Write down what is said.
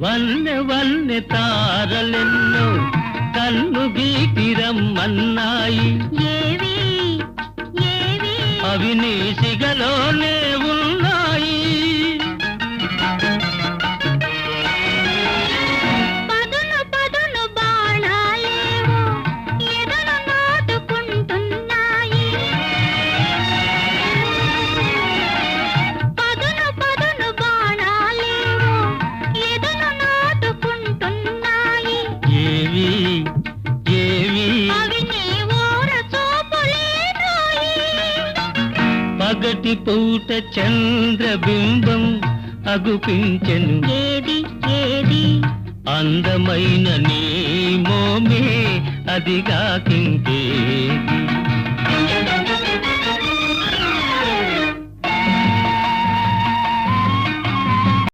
వన్నె వన్నె తారలెన్నో కన్ను గీటిరమ్మన్నాయి. ఏవి ఏవి అవి నీ సిగలోనే ఉన్నాయి. పదును పదును బాణాలేవో ఎదను నాటుకుంటున్నాయి. పదును పదును బాణాలేవో ఎదను నాటుకుంటున్నాయి. ఏవి ఏవి అవి నీ ఓర చూపులేనోయి. పగటి పూట చంద్రబింబం అగుపించెను. ఏది ఏది అందమైన నీ మోమే అదిగాకింకేది.